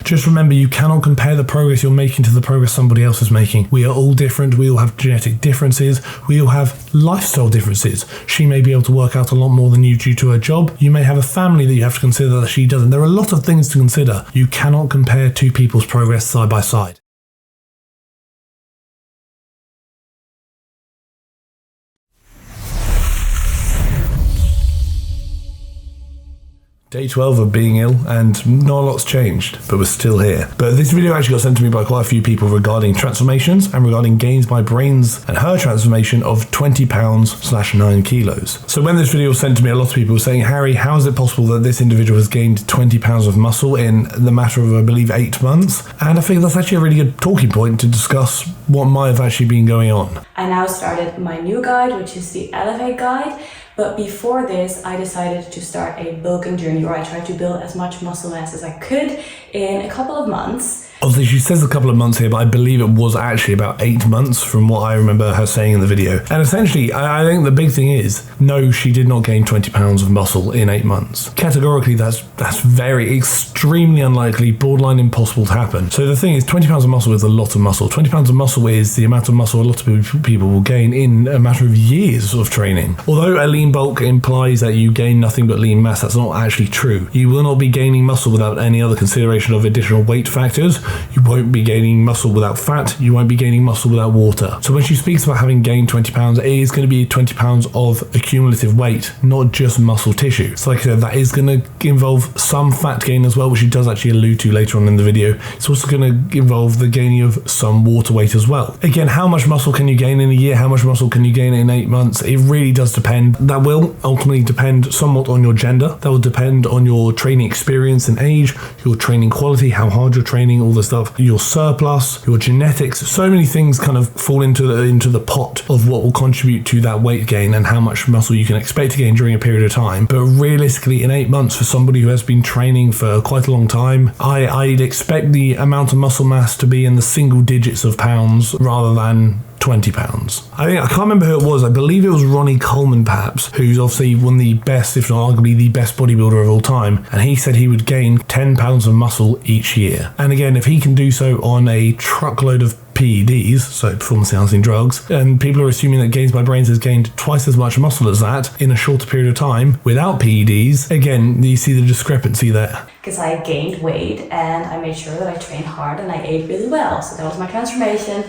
Just remember, you cannot compare the progress you're making to the progress somebody else is making. We are all different. We all have genetic differences. We all have lifestyle differences. She may be able to work out a lot more than you due to her job. You may have a family that you have to consider that she doesn't. There are a lot of things to consider. You cannot compare two people's progress side by side. Day 12 of being ill, and not a lot's changed, but we're still here. But this video actually got sent to me by quite a few people regarding transformations and regarding GainsByBrains and her transformation of 20 pounds/9 kilos. So when this video was sent to me, a lot of people were saying, Harry, how is it possible that this individual has gained 20 pounds of muscle in the matter of, I believe, 8 months? And I think that's actually a really good talking point to discuss what might have actually been going on. I now started my new guide, which is the Elevate guide. But before this, I decided to start a bulking journey where I tried to build as much muscle mass as I could in a couple of months. Obviously, she says a couple of months here, but I believe it was actually about 8 months from what I remember her saying in the video. And essentially, I think the big thing is, no, she did not gain 20 pounds of muscle in 8 months. Categorically, that's very extremely unlikely, borderline impossible to happen. So the thing is, 20 pounds of muscle is a lot of muscle. 20 pounds of muscle is the amount of muscle a lot of people will gain in a matter of years of training. Although a lean bulk implies that you gain nothing but lean mass, that's not actually true. You will not be gaining muscle without any other consideration of additional weight factors. You won't be gaining muscle without fat. You won't be gaining muscle without water. So when she speaks about having gained 20 pounds, it is going to be 20 pounds of accumulative weight, not just muscle tissue. So like I said, that is going to involve some fat gain as well, which she does actually allude to later on in the video. It's also going to involve the gaining of some water weight as well. Again, how much muscle can you gain in a year? How much muscle can you gain in 8 months? It really does depend. That will ultimately depend somewhat on your gender. That will depend on your training experience and age, your training quality, how hard you're training, all the stuff, your surplus, your genetics. So many things kind of fall into the pot of what will contribute to that weight gain and how much muscle you can expect to gain during a period of time. But realistically, in 8 months, for somebody who has been training for quite a long time, I'd expect the amount of muscle mass to be in the single digits of pounds rather than 20 pounds. I can't remember who it was. I believe it was Ronnie Coleman, perhaps, who's obviously one of the best, if not arguably the best bodybuilder of all time. And he said he would gain 10 pounds of muscle each year. And again, if he can do so on a truckload of PEDs, so performance enhancing drugs, and people are assuming that GainsByBrains has gained twice as much muscle as that in a shorter period of time without PEDs, again, you see the discrepancy there. Because I gained weight and I made sure that I trained hard and I ate really well. So that was my transformation.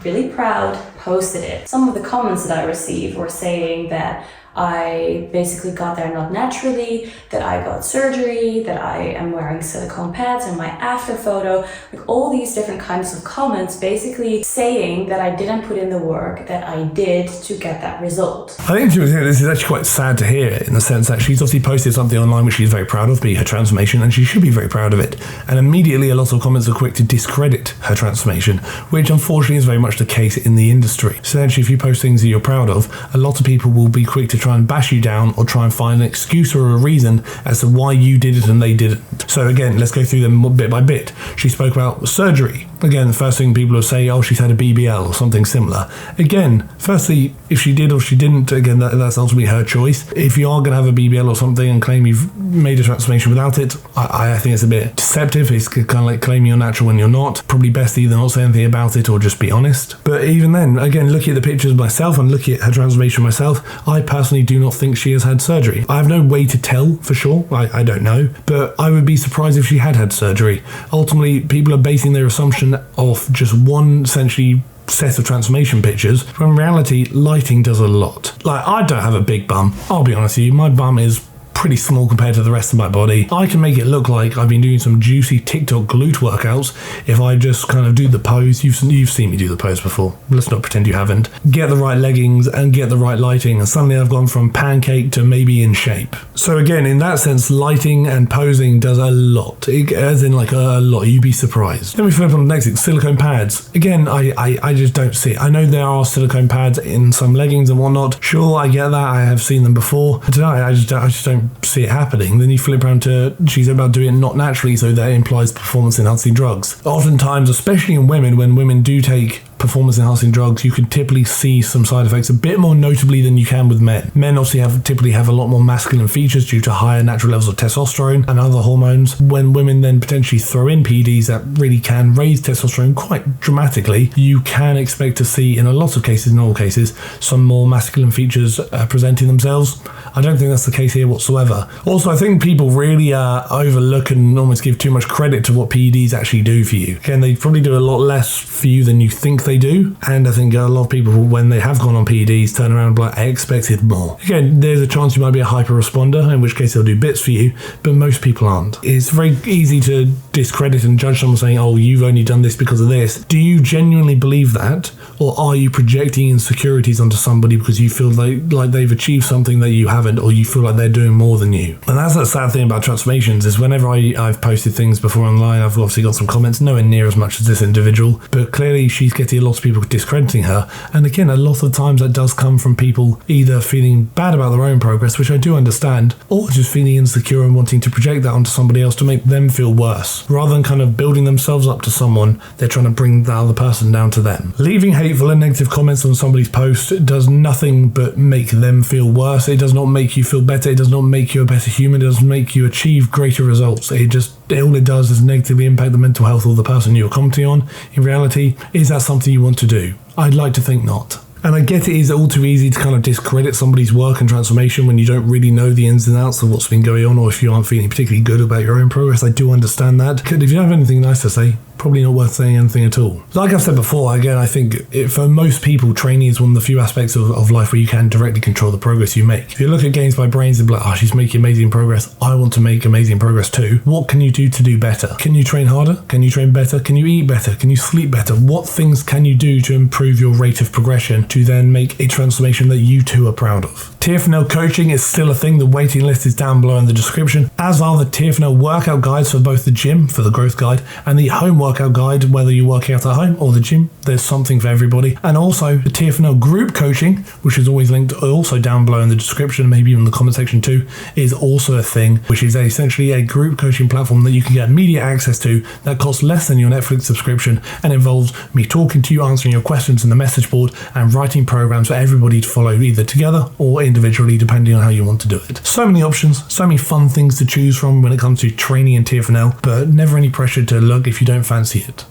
Really proud, posted it. Some of the comments that I received were saying that I basically got there not naturally, that I got surgery, that I am wearing silicone pads in my after photo, like all these different kinds of comments basically saying that I didn't put in the work that I did to get that result. I think this is actually quite sad to hear, in the sense that she's obviously posted something online which she's very proud of, be her transformation, and she should be very proud of it. And immediately a lot of comments are quick to discredit her transformation, which unfortunately is very much the case in the industry. So actually, if you post things that you're proud of, a lot of people will be quick to try and bash you down or try and find an excuse or a reason as to why you did it and they didn't. So again, let's go through them bit by bit. She spoke about surgery. Again, the first thing people will say, oh, she's had a BBL or something similar. Again, firstly, if she did or she didn't, again, that's ultimately her choice. If you are going to have a BBL or something and claim you've made a transformation without it, I think it's a bit deceptive. It's kind of like claiming you're natural when you're not. Probably best to either not say anything about it or just be honest. But even then, again, looking at the pictures myself and looking at her transformation myself, I personally do not think she has had surgery. I have no way to tell for sure. I don't know. But I would be surprised if she had surgery. Ultimately, people are basing their assumption off just one essentially set of transformation pictures, when in reality lighting does a lot. Like, I don't have a big bum, I'll be honest with you. My bum is pretty small compared to the rest of my body. I can make it look like I've been doing some juicy TikTok glute workouts if I just kind of do the pose. You've seen me do the pose before. Let's not pretend you haven't. Get the right leggings and get the right lighting, and suddenly I've gone from pancake to maybe in shape. So again, in that sense, lighting and posing does a lot. As in like a lot. You'd be surprised. Then we flip on the next thing, silicone pads. Again, I just don't see it. I know there are silicone pads in some leggings and whatnot. Sure, I get that. I have seen them before. But tonight, I just don't see it happening. Then you flip around to she's about doing it not naturally, so that implies performance enhancing drugs. Oftentimes, especially in women, when women do take performance enhancing drugs, you can typically see some side effects a bit more notably than you can with men. Men obviously typically have a lot more masculine features due to higher natural levels of testosterone and other hormones. When women then potentially throw in PEDs that really can raise testosterone quite dramatically, you can expect to see, in a lot of cases, in all cases, some more masculine features presenting themselves. I don't think that's the case here whatsoever. Also, I think people really overlook and almost give too much credit to what PEDs actually do for you. Again, they probably do a lot less for you than you think they do, and I think a lot of people, when they have gone on PEDs, turn around and be like, I expected more. Again, there's a chance you might be a hyper responder, in which case they'll do bits for you, but most people aren't. It's very easy to discredit and judge someone saying, oh, you've only done this because of this. Do you genuinely believe that, or are you projecting insecurities onto somebody because you feel like they've achieved something that you haven't, or you feel like they're doing more than you? And that's the sad thing about transformations, is whenever I've posted things before online, I've obviously got some comments, nowhere near as much as this individual, but clearly she's getting a lot of people discrediting her. And again, a lot of times that does come from people either feeling bad about their own progress, which I do understand, or just feeling insecure and wanting to project that onto somebody else to make them feel worse. Rather than kind of building themselves up to someone, they're trying to bring the other person down to them. Leaving hateful and negative comments on somebody's post does nothing but make them feel worse. It does not make you feel better. It does not make you a better human. It doesn't make you achieve greater results. All it does is negatively impact the mental health of the person you're commenting on. In reality, is that something you want to do? I'd like to think not. And I get it is all too easy to kind of discredit somebody's work and transformation when you don't really know the ins and outs of what's been going on, or if you aren't feeling particularly good about your own progress. I do understand that. If you don't have anything nice to say, probably not worth saying anything at all. Like I've said before, again, I think for most people, training is one of the few aspects of life where you can directly control the progress you make. If you look at GainsByBrains and be like, oh, she's making amazing progress, I want to make amazing progress too. What can you do better? Can you train harder? Can you train better? Can you eat better? Can you sleep better? What things can you do to improve your rate of progression to then make a transformation that you too are proud of? TFNL coaching is still a thing. The waiting list is down below in the description, as are the TFNL workout guides for both the gym, for the growth guide, and the home workout guide, whether you're working out at home or the gym. There's something for everybody. And also the TFNL group coaching, which is always linked also down below in the description, maybe even in the comment section too, is also a thing, which is essentially a group coaching platform that you can get immediate access to that costs less than your Netflix subscription and involves me talking to you, answering your questions in the message board, and writing programs for everybody to follow either together or individually, depending on how you want to do it. So many options, so many fun things to choose from when it comes to training in TFNL, but never any pressure to look if you don't fancy it.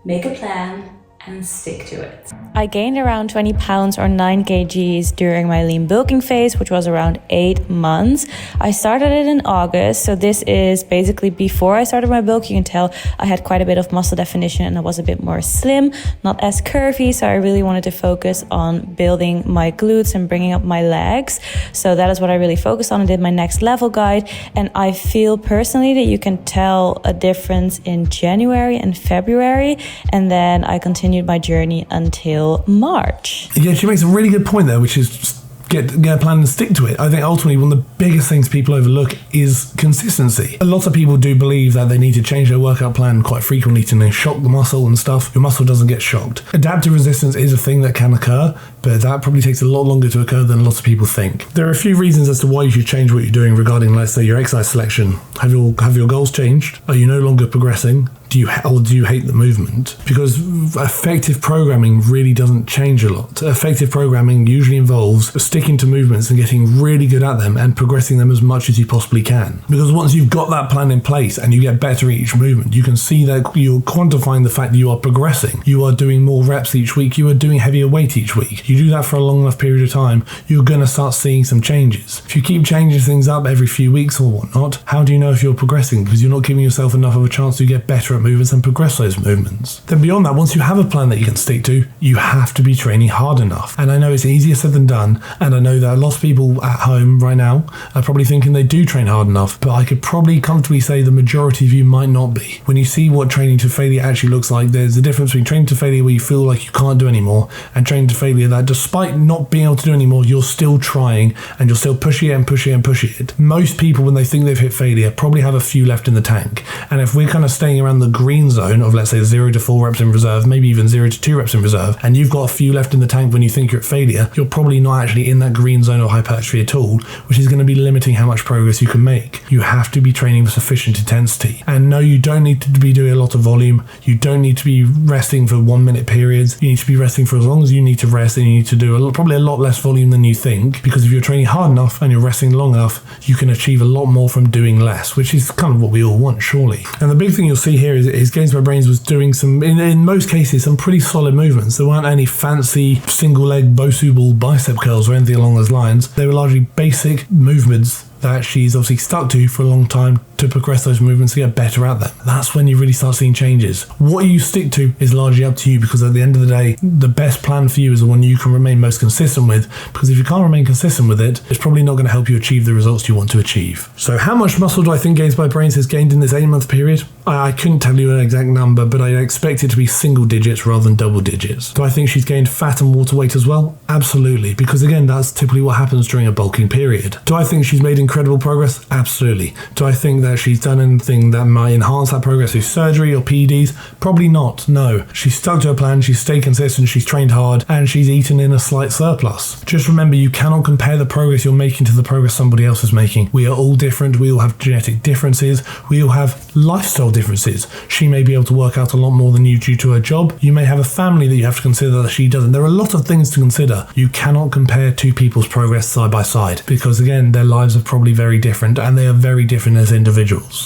Make a plan and stick to it. I gained around 20 pounds or 9 kgs during my lean bulking phase, which was around 8 months. I started it in August, so this is basically before I started my bulking. You can tell I had quite a bit of muscle definition and I was a bit more slim, not as curvy, so I really wanted to focus on building my glutes and bringing up my legs. So that is what I really focused on. I did my next level guide, and I feel personally that you can tell a difference in January and February, and then I continued my journey until March. Yeah, she makes a really good point there, which is just get a plan and stick to it. I think ultimately one of the biggest things people overlook is consistency. A lot of people do believe that they need to change their workout plan quite frequently to shock the muscle and stuff. Your muscle doesn't get shocked. Adaptive resistance is a thing that can occur, but that probably takes a lot longer to occur than lots of people think. There are a few reasons as to why you should change what you're doing regarding, let's say, your exercise selection. Have your goals changed? Are you no longer progressing? Do you hate the movement? Because effective programming really doesn't change a lot. Effective programming usually involves sticking to movements and getting really good at them and progressing them as much as you possibly can. Because once you've got that plan in place and you get better at each movement, you can see that you're quantifying the fact that you are progressing. You are doing more reps each week. You are doing heavier weight each week. You do that for a long enough period of time, you're going to start seeing some changes. If you keep changing things up every few weeks or whatnot, how do you know if you're progressing? Because you're not giving yourself enough of a chance to get better at movements and progress those movements. Then beyond that, once you have a plan that you can stick to, you have to be training hard enough. And I know it's easier said than done, and I know that a lot of people at home right now are probably thinking they do train hard enough, but I could probably comfortably say the majority of you might not be. When you see what training to failure actually looks like, there's a difference between training to failure where you feel like you can't do anymore, and training to failure that despite not being able to do anymore, you're still trying and you're still pushing it and pushing it and pushing it. Most people, when they think they've hit failure, probably have a few left in the tank. And if we're kind of staying around the green zone of, let's say, 0 to 4 reps in reserve, maybe even 0 to 2 reps in reserve, and you've got a few left in the tank when you think you're at failure, you're probably not actually in that green zone of hypertrophy at all, which is going to be limiting how much progress you can make. You have to be training with sufficient intensity. And no, you don't need to be doing a lot of volume. You don't need to be resting for 1 minute periods. You need to be resting for as long as you need to rest, and you need to do probably a lot less volume than you think, because if you're training hard enough and you're resting long enough, you can achieve a lot more from doing less, which is kind of what we all want, surely. And the big thing you'll see here is GainsByBrains was doing some, in most cases, some pretty solid movements. There weren't any fancy single leg Bosu ball bicep curls or anything along those lines. They were largely basic movements that she's obviously stuck to for a long time to progress those movements, to get better at them. That's when you really start seeing changes. What you stick to is largely up to you, because at the end of the day, the best plan for you is the one you can remain most consistent with, because if you can't remain consistent with it, it's probably not going to help you achieve the results you want to achieve. So how much muscle do I think GainsByBrains has gained in this 8-month period? I couldn't tell you an exact number, but I expect it to be single digits rather than double digits. Do I think she's gained fat and water weight as well? Absolutely, because again, that's typically what happens during a bulking period. Do I think she's made incredible progress? Absolutely. Do I think that she's done anything that might enhance that progress through surgery or PEDs? Probably not, no. She's stuck to her plan, she's stayed consistent, she's trained hard, and she's eaten in a slight surplus. Just remember, you cannot compare the progress you're making to the progress somebody else is making. We are all different, we all have genetic differences, we all have lifestyle differences. She may be able to work out a lot more than you due to her job. You may have a family that you have to consider that she doesn't. There are a lot of things to consider. You cannot compare two people's progress side by side, because again, their lives are probably very different, and they are very different as individuals.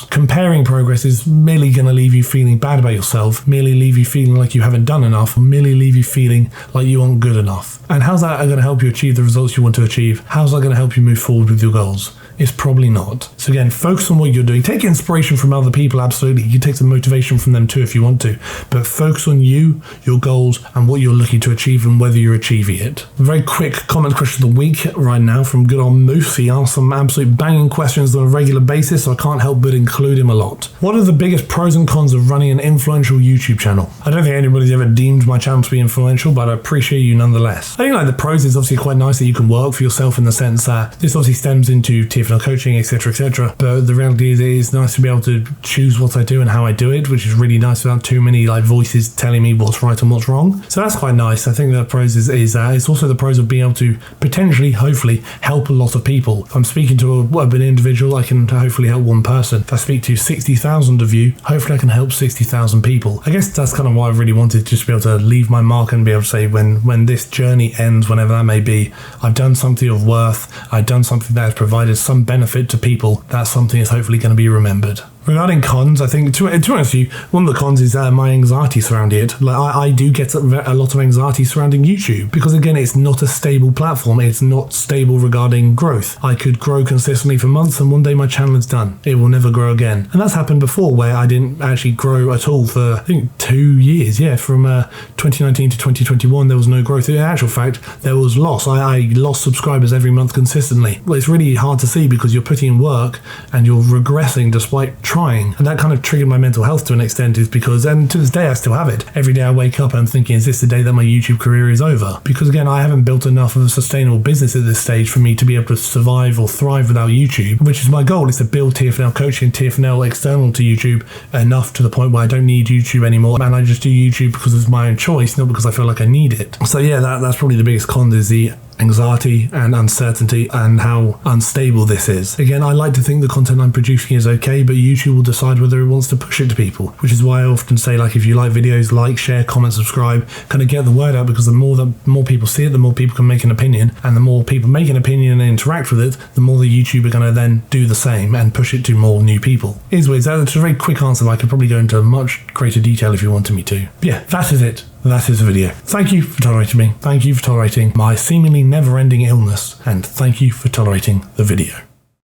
Comparing progress is merely going to leave you feeling bad about yourself, merely leave you feeling like you haven't done enough, or merely leave you feeling like you aren't good enough. And how's that going to help you achieve the results you want to achieve? How's that going to help you move forward with your goals? It's probably not. So again, focus on what you're doing. Take inspiration from other people, absolutely. You can take some motivation from them too if you want to. But focus on you, your goals, and what you're looking to achieve and whether you're achieving it. A very quick comment question of the week right now from good old Moose. He asks some absolute banging questions on a regular basis, so I can't help but include him a lot. What are the biggest pros and cons of running an influential YouTube channel? I don't think anybody's ever deemed my channel to be influential, but I appreciate you nonetheless. I think like the pros is obviously quite nice that you can work for yourself in the sense that this obviously stems into TFNL coaching, etc, etc. But the reality is, it is nice to be able to choose what I do and how I do it, which is really nice without too many like voices telling me what's right and what's wrong. So that's quite nice. I think the pros is it's also the pros of being able to potentially, hopefully, help a lot of people. If I'm speaking to an individual, I can hopefully help one person. If I speak to 60,000 of you, hopefully I can help 60,000 people. I guess that's kind of why I really wanted just to be able to leave my mark and be able to say when this journey ends, whenever that may be, I've done something of worth, I've done something that has provided some benefit to people. That something is hopefully going to be remembered. Regarding cons, I think, to be honest with you, one of the cons is my anxiety surrounding it. Like, I do get a lot of anxiety surrounding YouTube, because again, it's not a stable platform. It's not stable regarding growth. I could grow consistently for months, and one day my channel is done. It will never grow again. And that's happened before, where I didn't actually grow at all for, I think, 2 years. Yeah, from 2019 to 2021, there was no growth. In actual fact, there was loss. I lost subscribers every month consistently. Well, it's really hard to see, because you're putting in work and you're regressing despite trying, and that kind of triggered my mental health to an extent, is because, and to this day I still have it, every day I wake up and I'm thinking, is this the day that my YouTube career is over? Because again, I haven't built enough of a sustainable business at this stage for me to be able to survive or thrive without YouTube, which is my goal, is to build TFNL coaching, TFNL external to YouTube enough to the point where I don't need YouTube anymore, and I just do YouTube because it's my own choice, not because I feel like I need it. So yeah, that's probably the biggest con, is the anxiety and uncertainty and how unstable this is. Again, I like to think the content I'm producing is okay, but YouTube will decide whether it wants to push it to people, which is why I often say, like, if you like videos, like, share, comment, subscribe, kind of get the word out, because the more people see it, the more people can make an opinion, and the more people make an opinion and interact with it, the more the YouTube are going to then do the same and push it to more new people. Anyways, that's a very quick answer. I could probably go into much greater detail if you wanted me to. But yeah, that is it. That is the video. Thank you for tolerating me. Thank you for tolerating my seemingly never-ending illness. And thank you for tolerating the video.